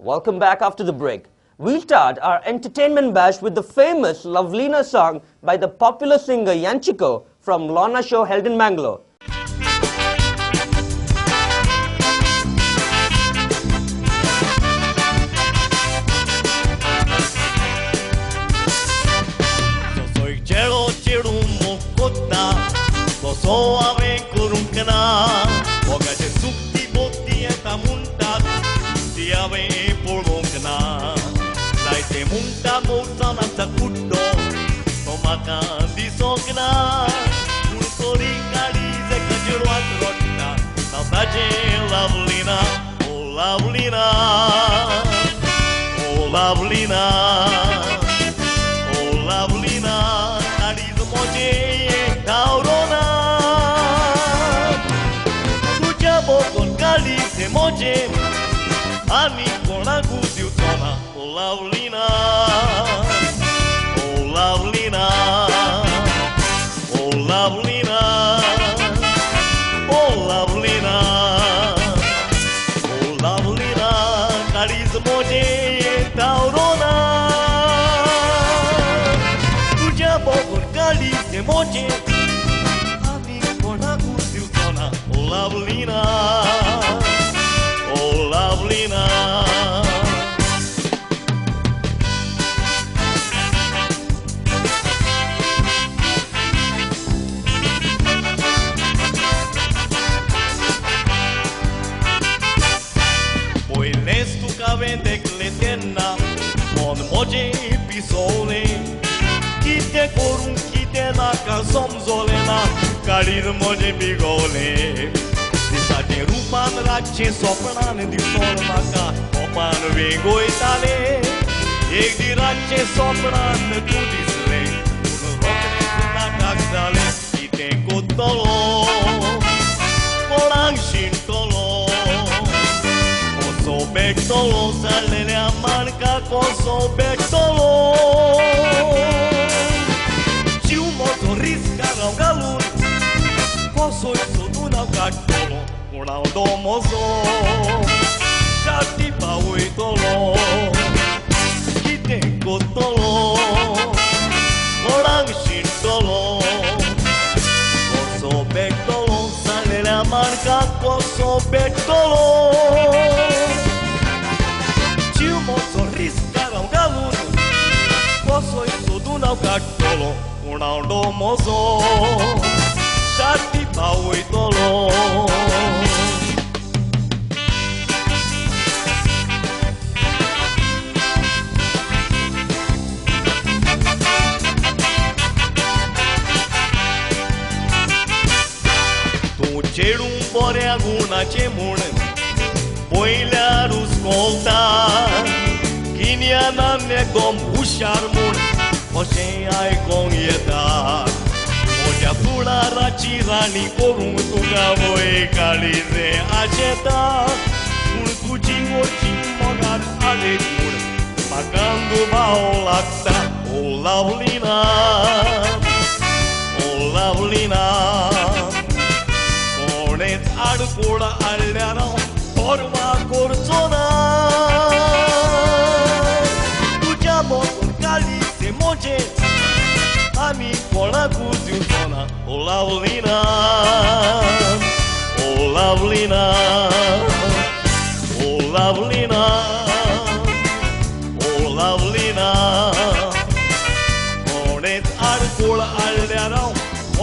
Welcome back after the break. We'll start our entertainment bash with the famous Lovelina song by the popular singer Yanchiko from Lorna show held in Mangalore. Munta mosa nasa kutto tomaka disokna pulkori kali zekajuru atrotta sabaje Lovelina oh Lovelina oh Lovelina oh Lovelina kali moje taurona tuja bokon kali se moje ani kona gudiutona oh Lovelina oh Lovelina oh Lovelina oh Lovelina oh Lovelina kariz moje taurona tuja bokor kali se moje ami kona gudiutona oh Lovelina oh Lovelina vende cletena mon moje pisole kite korun kite na kansom zolena kalir moje bigole disate rupan rache sopnan di sol maka opan vengo itale ek di rache sopnan tu disle un rokne na kakdale kite kotolo korang shintolo Koso bektolo, salele a marca koso bektolo Și un motorist care au galuri Koso iso duna gattolo Una domozo Shati pa uitolo Kite kotolo Orang shintolo Koso bektolo, salele a marca koso bektolo Koso iso duna gattolo una domozo shati pa uitolo Tu cerun bore aguna ce mun poilea ruscolta Kiniana ne gom usharmun Oșe ai conietat Moja fula racirani Corun tunga voi calize aceta Un cucin oricin mogar alecur Pagando bao lacta O Lovelina O Lovelina Conet arcura aldeano Forma corzona Moje ami cola gudiutona oh Lovelina oh Lovelina oh Lovelina oh Lovelina Conet arcul aldearau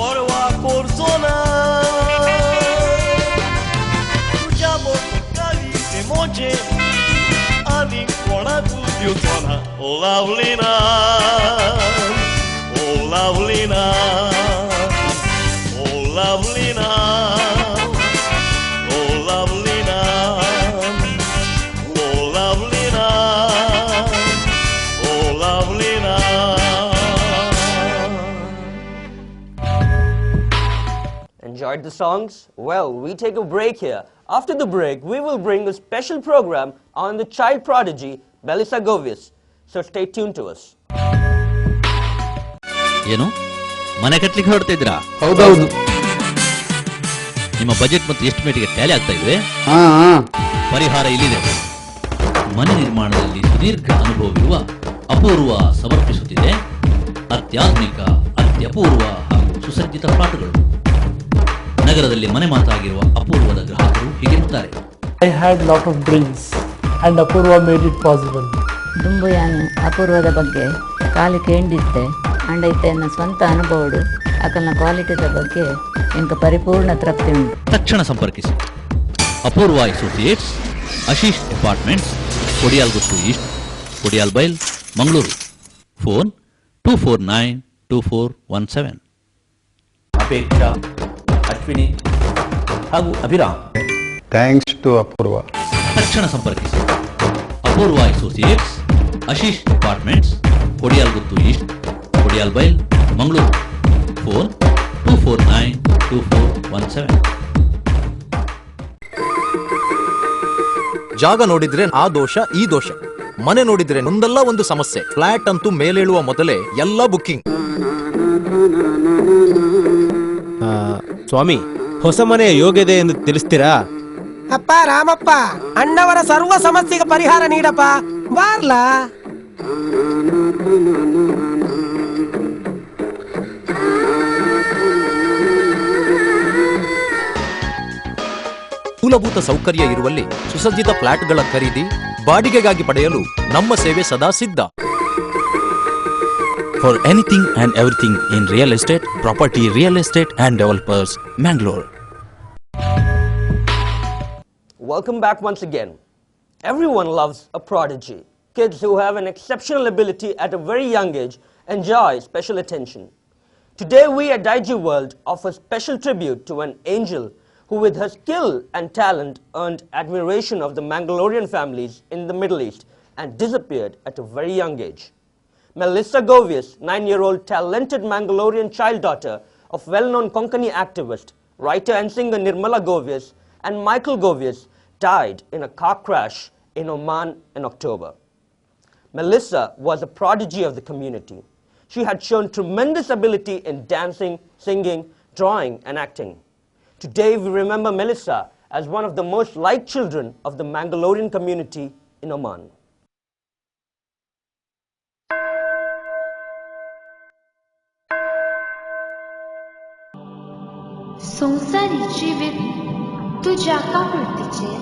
orva corzona Tugeamo con cali se moje ami cola gudiutona oh Lovelina oh Lovelina oh Lovelina oh Lovelina oh Lovelina oh Lovelina Enjoyed the songs? Well, we take a break here. After the break, we will bring a special program on the child prodigy Belisa Govius. So stay tuned to us. ಏನು ಮನೆ ಕಟ್ಟಲಿಕ್ಕೆ ಹೊರಡ್ತಿದ್ರಾ? ಹೌದೌದು. ನಿಮ್ಮ budget ಮತ್ತು ಎಸ್ಟಿಮೇಟ್ಗೆ Tally ಆಗ್ತಾ ಇದ್ವಿ. ಪರಿಹಾರ ಇಲ್ಲಿದೆ. ಮನೆ ನಿರ್ಮಾಣದಲ್ಲಿ ಸುದೀರ್ಘ ಅನುಭವವಿರುವ ಅಪೂರ್ವ ಸಮರ್ಪಿಸುತ್ತಿದೆ ಅತ್ಯಾಧುನಿಕ ಅತ್ಯಪೂರ್ವ ಹಾಗೂ ಸುಸಜ್ಜಿತ ಪ್ಲಾಟ್ಗಳು. ನಗರದಲ್ಲಿ ಮನೆ ಮಾತಾಗಿರುವ ಅಪೂರ್ವದ ಗ್ರಾಹಕರು ಹೀಗಿರುತ್ತಾರೆ. I had lot of dreams and Apurva made it possible. ದುಂಬು ಯಾನು ಅಪೂರ್ವದ ಬಗ್ಗೆ ಕಾಲು ಕೇಂದಿತ್ತೆ ಅಂಡ ಇತ್ತ ಸ್ವಂತ ಅನುಭವಡು ಅಕಲ್ನ ಕ್ವಾಲಿಟಿದ ಬಗ್ಗೆ ಇಂಕ ಪರಿಪೂರ್ಣ ತೃಪ್ತಿ ಉಂಟು. ತಕ್ಷಣ ಸಂಪರ್ಕಿಸಿ ಅಪೂರ್ವ ಅಸೋಸಿಯೇಟ್ಸ್, ಆಶೀಶ್ ಅಪಾರ್ಟ್ಮೆಂಟ್ಸ್, ಕೊಡಿಯಾಲ್ ಗುಟ್ಟು ಈಸ್ಟ್, ಕೊಡಿಯಾಲ್ ಬೈಲ್, ಮಂಗಳೂರು. ಫೋನ್ 2492417. ಅಪೇಕ್ಷಾ, ಅಶ್ವಿನಿ ಹಾಗೂ ಅಭಿರಾಮ್. ಥ್ಯಾಂಕ್ಸ್ ಟು ಅಪೂರ್ವ. ತಕ್ಷಣ ಸಂಪರ್ಕಿಸಿ ಅಪೂರ್ವ ಅಸೋಸಿಯೇಟ್ಸ್, ಆಶೀಶ್ ಅಪಾರ್ಟ್ಮೆಂಟ್ಸ್, ಕೊಡಿಯಾಲ್ ಗುತ್ತು ಈಸ್ಟ್, ಕೊಡಿಯಾಲ್ ಬೈಲ್, ಮಂಗಳೂರು. ಫೋನ್ 2492417. ಜಾಗ ನೋಡಿದ್ರೆ ಆ ದೋಷ ಈ ದೋಷ, ಮನೆ ನೋಡಿದ್ರೆ ಒಂದಲ್ಲ ಒಂದು ಸಮಸ್ಯೆ. ಫ್ಲಾಟ್ ಅಂತೂ ಮೇಲೇಳುವ ಮೊದಲೇ ಎಲ್ಲ ಬುಕ್ಕಿಂಗ್. ಸ್ವಾಮಿ, ಹೊಸ ಮನೆಯ ಯೋಗ್ಯತೆ ಎಂದು ತಿಳಿಸ್ತೀರಾ? ಅಪ್ಪ ರಾಮಪ್ಪ, ಅಣ್ಣವರ ಸರ್ವ ಸಮಸ್ಯೆಗೆ ಪರಿಹಾರ ನೀಡಪ್ಪ, ಬಾರ್ಲಾ. ಮೂಲಭೂತ ಸೌಕರ್ಯ ಇರುವಲ್ಲಿ ಸುಸಜ್ಜಿತ ಫ್ಲಾಟ್ಗಳ ಖರೀದಿ, ಬಾಡಿಗೆಗಾಗಿ ಪಡೆಯಲು ನಮ್ಮ ಸೇವೆ ಸದಾ ಸಿದ್ಧ. For anything and everything in real estate, property, real estate and developers, Mangalore. Welcome back once again. Everyone loves a prodigy. Kids who have an exceptional ability at a very young age enjoy special attention. Today we at Daijiworld offer special tribute to an angel who with her skill and talent earned admiration of the Mangalorean families in the Middle East and disappeared at a very young age. Melissa Govius, 9-year-old talented Mangalorean child daughter of well-known Konkani activist, writer and singer Nirmala Govius, and Michael Govius, died in a car crash in Oman in October. Melissa was a prodigy of the community. She had shown tremendous ability in dancing, singing, drawing, and acting. Today we remember Melissa as one of the most liked children of the Mangalorean community in Oman. संसारी जीवित तुझ्या काकुळतीचे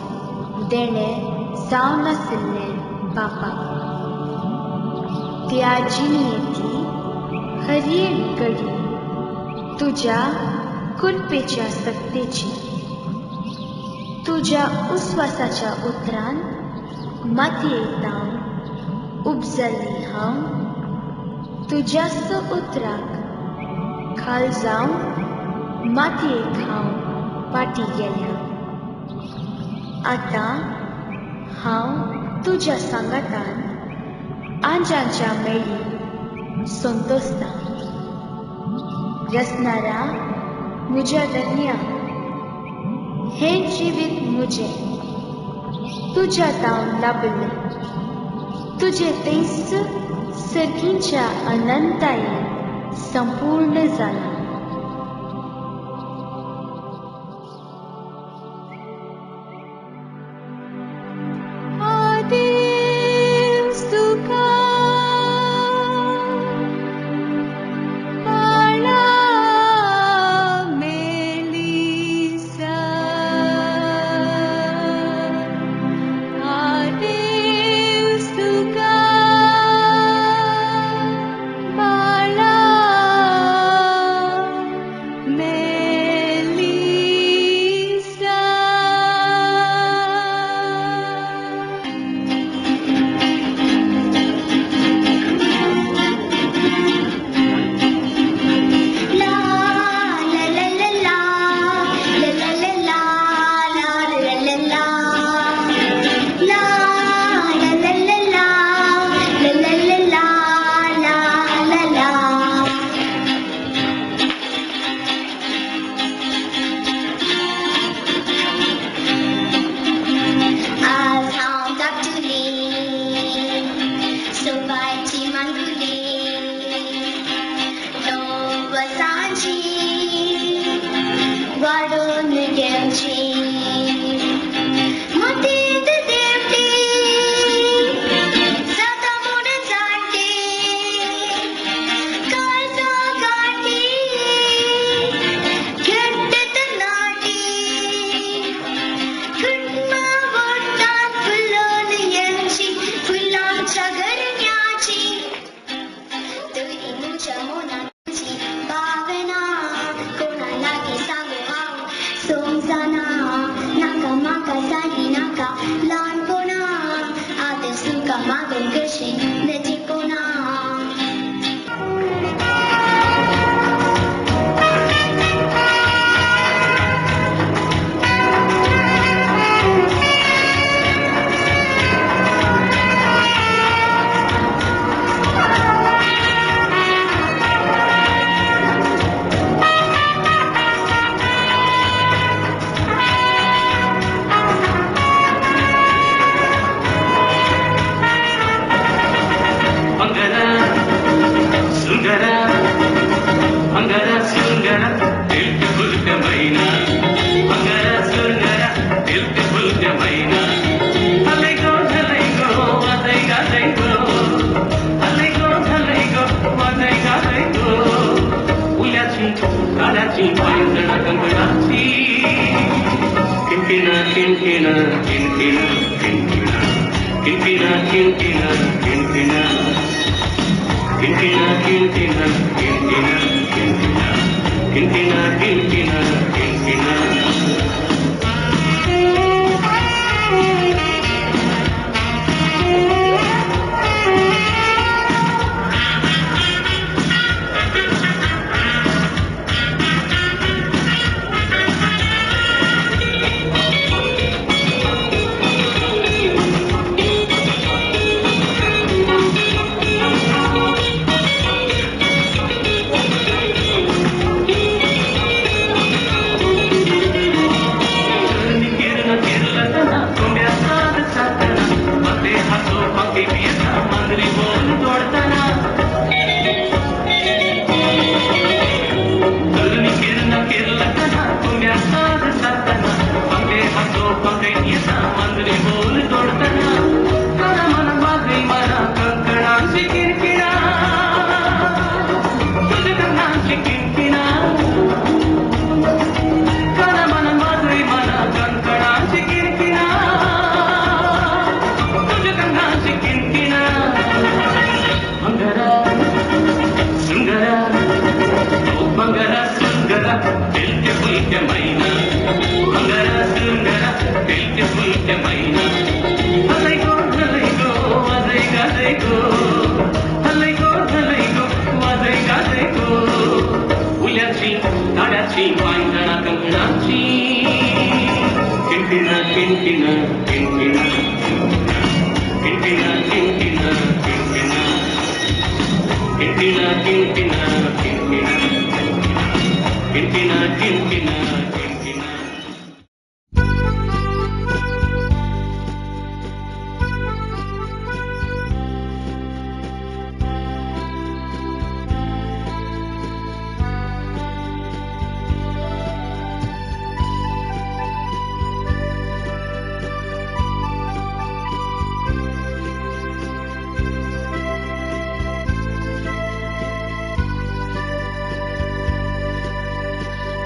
देणे जावन नासिल्ले बापा, त्या जिणेची हर एक घडी तुझ्या कुलपेच्या सत्तेची, तुझ्या उस्वासाच्या उतरान मातयेत उपजल्ली हांव, तुझ्याच उतराक खाल जावन मातयेक हांव पाटी गेल्या. आतां हांव तुझ्या सांगातान आंजांच्या मेळी संतोसतां. रसणारा मुझ्या धन्या हे जीवित मुझे तुझ्या तावन लाभले, तुझे तेच सर्गींच्या अनंतायेन संपूर्ण जाला. लहानपणा आता सुका मागून कशी नजीकपणा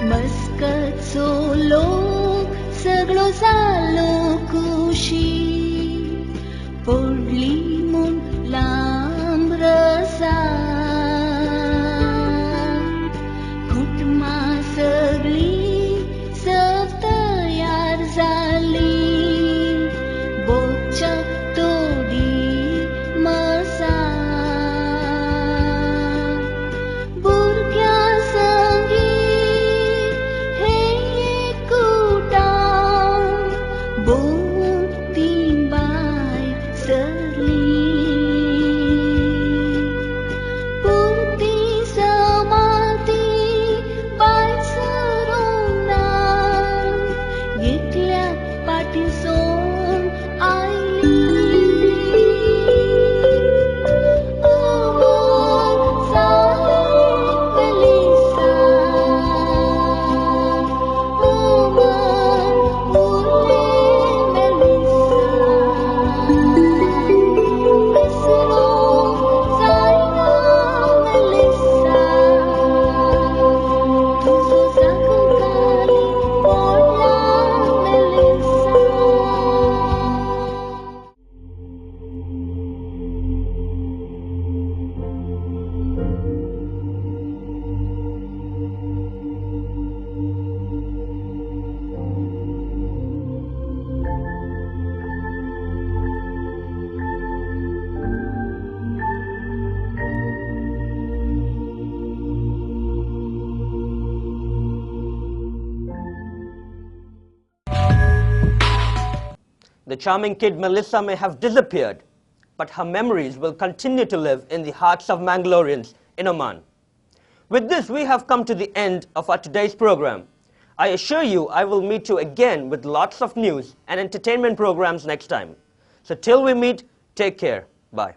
मस्कतचो लोक सगळो जालो खुशी पडली म्हूण लांब रसा कुटुंबां सगळीं सब तयार जाली बोगच्या तोडी मसा भुरग्यां संगी बोती The charming kid Melissa may have disappeared, but her memories will continue to live in the hearts of Mangaloreans in Oman. With this, we have come to the end of our today's program. I assure you I will meet you again with lots of news and entertainment programs next time. So till we meet, take care. Bye.